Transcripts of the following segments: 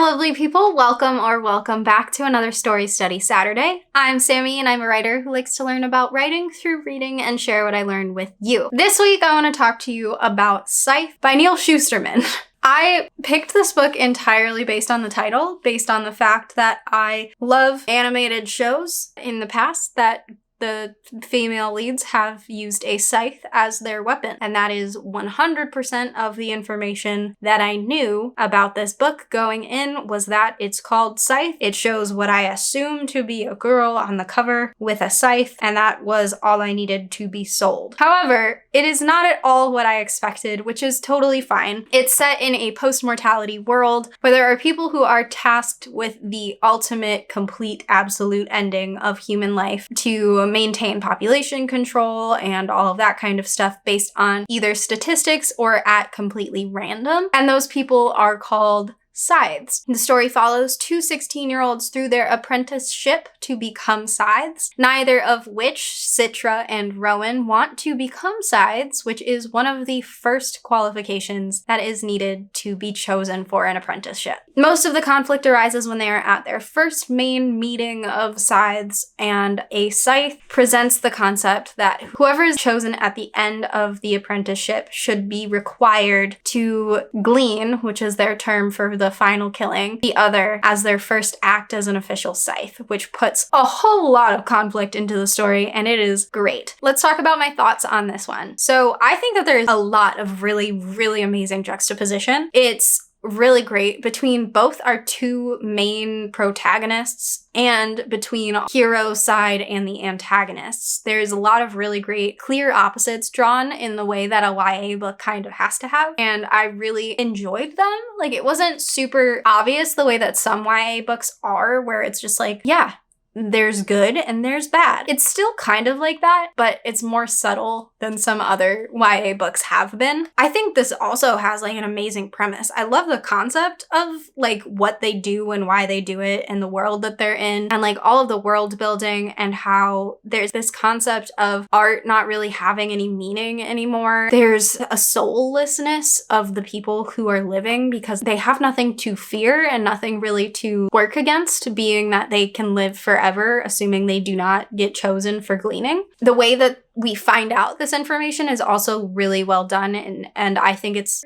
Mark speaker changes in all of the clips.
Speaker 1: lovely people, welcome back to another Story Study Saturday. I'm Sammi and I'm a writer who likes to learn about writing through reading and share what I learned with you. This week I want to talk to you about Scythe by Neal Shusterman. I picked this book entirely based on the title, based on the fact that I love animated shows in the past that the female leads have used a scythe as their weapon. And that is 100% of the information that I knew about this book going in was that it's called Scythe. It shows what I assume to be a girl on the cover with a scythe, and that was all I needed to be sold. However, it is not at all what I expected, which is totally fine. It's set in a post-mortality world where there are people who are tasked with the ultimate, complete, absolute ending of human life to maintain population control and all of that kind of stuff based on either statistics or at completely random. And those people are called Scythes. The story follows two 16-year-olds through their apprenticeship to become Scythes, neither of which, Citra and Rowan, want to become Scythes, which is one of the first qualifications that is needed to be chosen for an apprenticeship. Most of the conflict arises when they are at their first main meeting of Scythes, and a Scythe presents the concept that whoever is chosen at the end of the apprenticeship should be required to glean, which is their term for the final killing, the other as their first act as an official Scythe, which puts a whole lot of conflict into the story, and it is great. Let's talk about my thoughts on this one. So I think that there's a lot of really amazing juxtaposition. It's really great between both our two main protagonists and between hero side and the antagonists. There's a lot of really great clear opposites drawn in the way that a YA book kind of has to have, and I really enjoyed them. Like, it wasn't super obvious the way that some YA books are, where it's just like, yeah, there's good and there's bad. It's still kind of like that, but it's more subtle than some other YA books have been. I think this also has like an amazing premise. I love the concept of like what they do and why they do it and the world that they're in and like all of the world building and how there's this concept of art not really having any meaning anymore. There's a soullessness of the people who are living because they have nothing to fear and nothing really to work against, being that they can live forever, assuming they do not get chosen for gleaning. The way that we find out this information is also really well done, and I think it's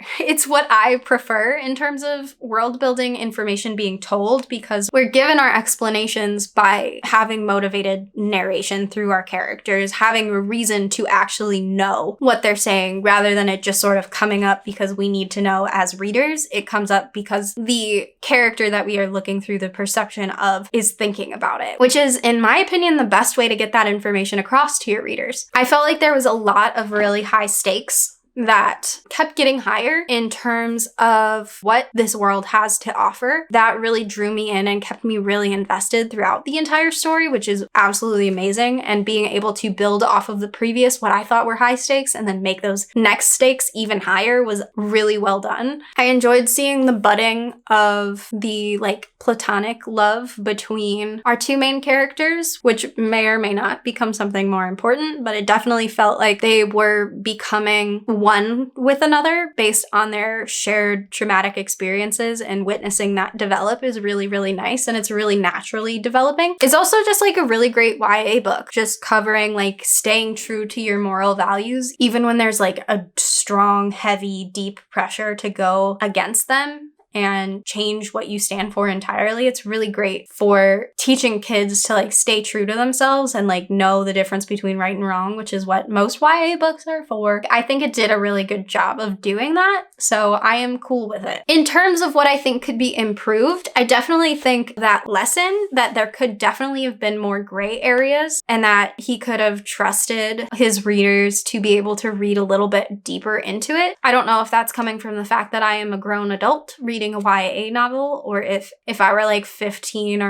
Speaker 1: what I prefer in terms of world building information being told, because we're given our explanations by having motivated narration through our characters, having a reason to actually know what they're saying rather than it just sort of coming up because we need to know as readers. It comes up because the character that we are looking through the perception of is thinking about it, which is, in my opinion, the best way to get that information across to your readers. I felt like there was a lot of really high stakes that kept getting higher in terms of what this world has to offer. That really drew me in and kept me really invested throughout the entire story, which is absolutely amazing. And being able to build off of the previous, what I thought were high stakes, and then make those next stakes even higher was really well done. I enjoyed seeing the budding of the like platonic love between our two main characters, which may or may not become something more important, but it definitely felt like they were becoming one with another based on their shared traumatic experiences, and witnessing that develop is really nice, and it's really naturally developing. It's also just like a really great YA book, just covering like staying true to your moral values, even when there's like a strong, heavy, deep pressure to go against them and change what you stand for entirely. It's really great for teaching kids to like stay true to themselves and like know the difference between right and wrong, which is what most YA books are for. I think it did a really good job of doing that, so I am cool with it. In terms of what I think could be improved, I definitely think that lesson that there could definitely have been more gray areas, and that he could have trusted his readers to be able to read a little bit deeper into it. I don't know if that's coming from the fact that I am a grown adult reading a YA novel, or if I were like 15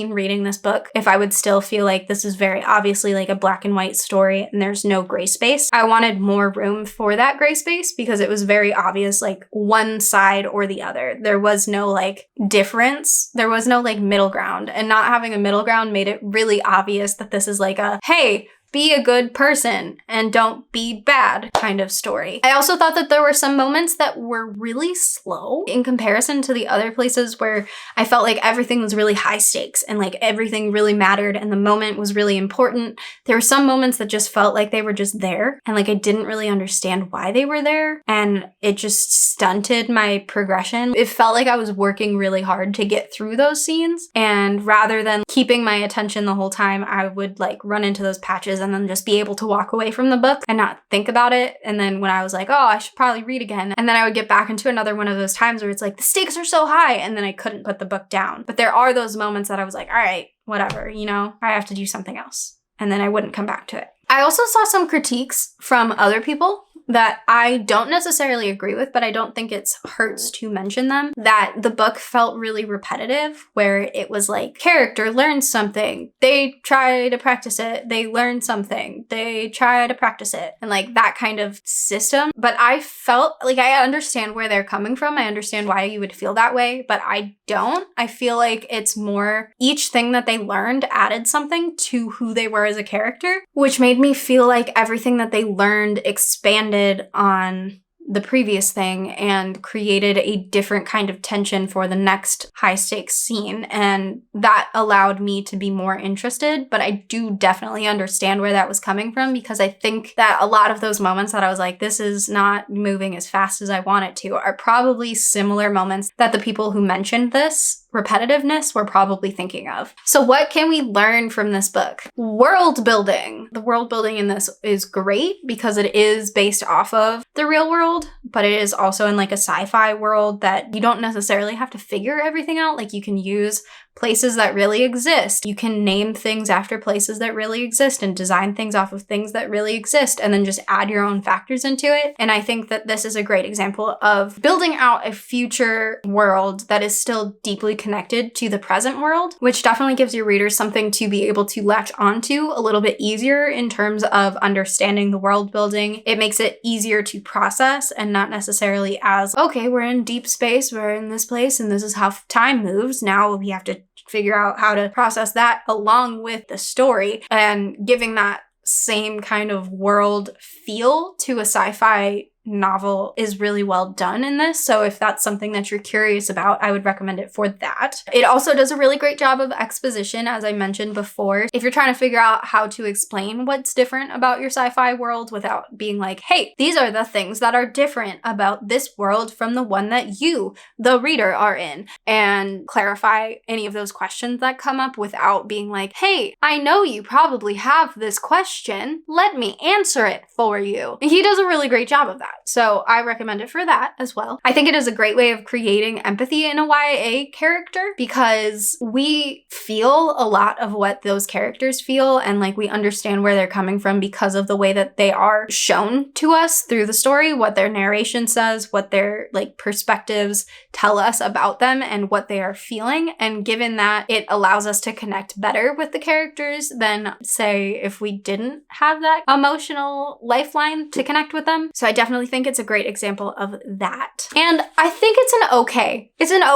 Speaker 1: reading this book, if I would still feel like this is very obviously like a black and white story and there's no gray space. I wanted more room for that gray space because it was very obvious like one side or the other. There was no like difference. There was no like middle ground, and not having a middle ground made it really obvious that this is like a, hey, be a good person and don't be bad kind of story. I also thought that there were some moments that were really slow in comparison to the other places where I felt like everything was really high stakes and like everything really mattered and the moment was really important. There were some moments that just felt like they were just there and like I didn't really understand why they were there, and it just stunted my progression. It felt like I was working really hard to get through those scenes, and rather than keeping my attention the whole time, I would like run into those patches and then just be able to walk away from the book and not think about it. And then when I was like, oh, I should probably read again, and then I would get back into another one of those times where it's like the stakes are so high and then I couldn't put the book down. But there are those moments that I was like, all right, whatever, you know, I have to do something else. And then I wouldn't come back to it. I also saw some critiques from other people that I don't necessarily agree with, but I don't think it hurts to mention them, that the book felt really repetitive, where it was like, character learns something, they try to practice it, they learn something, they try to practice it, and like that kind of system. But I felt like I understand where they're coming from. I understand why you would feel that way, but I don't. I feel like it's more each thing that they learned added something to who they were as a character, which made me feel like everything that they learned expanded on the previous thing and created a different kind of tension for the next high stakes scene. And that allowed me to be more interested. But I do definitely understand where that was coming from, because I think that a lot of those moments that I was like, this is not moving as fast as I want it to, are probably similar moments that the people who mentioned this repetitiveness we're probably thinking of. So what can we learn from this book? World building. The world building in this is great because it is based off of the real world, but it is also in like a sci-fi world that you don't necessarily have to figure everything out. Like you can use places that really exist. You can name things after places that really exist and design things off of things that really exist and then just add your own factors into it. And I think that this is a great example of building out a future world that is still deeply connected to the present world, which definitely gives your readers something to be able to latch onto a little bit easier in terms of understanding the world building. It makes it easier to process and not necessarily as, okay, we're in deep space, we're in this place, and this is how time moves. Now we have to figure out how to process that along with the story, and giving that same kind of world feel to a sci-fi novel is really well done in this. So if that's something that you're curious about, I would recommend it for that. It also does a really great job of exposition, as I mentioned before. If you're trying to figure out how to explain what's different about your sci-fi world without being like, hey, these are the things that are different about this world from the one that you, the reader, are in, and clarify any of those questions that come up without being like, hey, I know you probably have this question, let me answer it for you. He does a really great job of that. So I recommend it for that as well. I think it is a great way of creating empathy in a YA character, because we feel a lot of what those characters feel, and like we understand where they're coming from because of the way that they are shown to us through the story, what their narration says, what their like perspectives tell us about them and what they are feeling. And given that, it allows us to connect better with the characters than, say, if we didn't have that emotional lifeline to connect with them. So I definitely think it's a great example of that. And I think it's an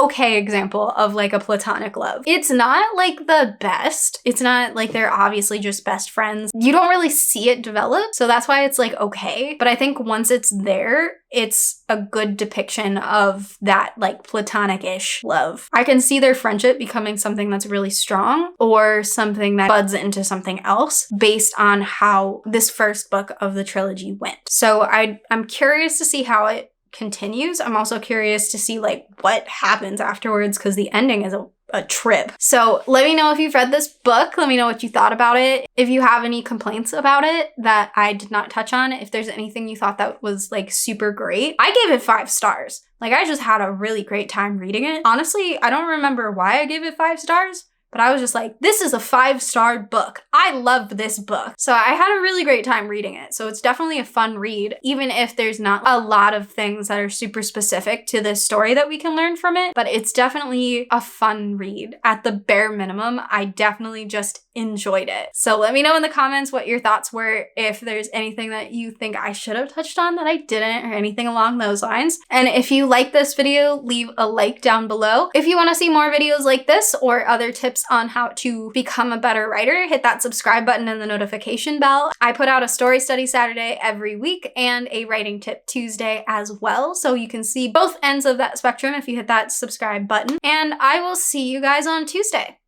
Speaker 1: okay example of like a platonic love. It's not like the best. It's not like they're obviously just best friends. You don't really see it develop. So that's why it's like okay. But I think once it's there, it's a good depiction of that like platonic-ish love. I can see their friendship becoming something that's really strong, or something that buds into something else based on how this first book of the trilogy went. So I'm curious to see how it continues. I'm also curious to see like what happens afterwards, because the ending is a trip. So let me know if you've read this book. Let me know what you thought about it. If you have any complaints about it that I did not touch on, if there's anything you thought that was like super great. I gave it 5 stars. Like I just had a really great time reading it. Honestly, I don't remember why I gave it 5 stars. But I was just like, this is a 5-star book. I love this book. So I had a really great time reading it. So it's definitely a fun read, even if there's not a lot of things that are super specific to this story that we can learn from it. But it's definitely a fun read. At the bare minimum, I definitely just enjoyed it. So let me know in the comments what your thoughts were, if there's anything that you think I should have touched on that I didn't, or anything along those lines. And if you like this video, leave a like down below. If you want to see more videos like this or other tips on how to become a better writer, hit that subscribe button and the notification bell. I put out a story study Saturday every week and a writing tip Tuesday as well, so you can see both ends of that spectrum if you hit that subscribe button. And I will see you guys on Tuesday.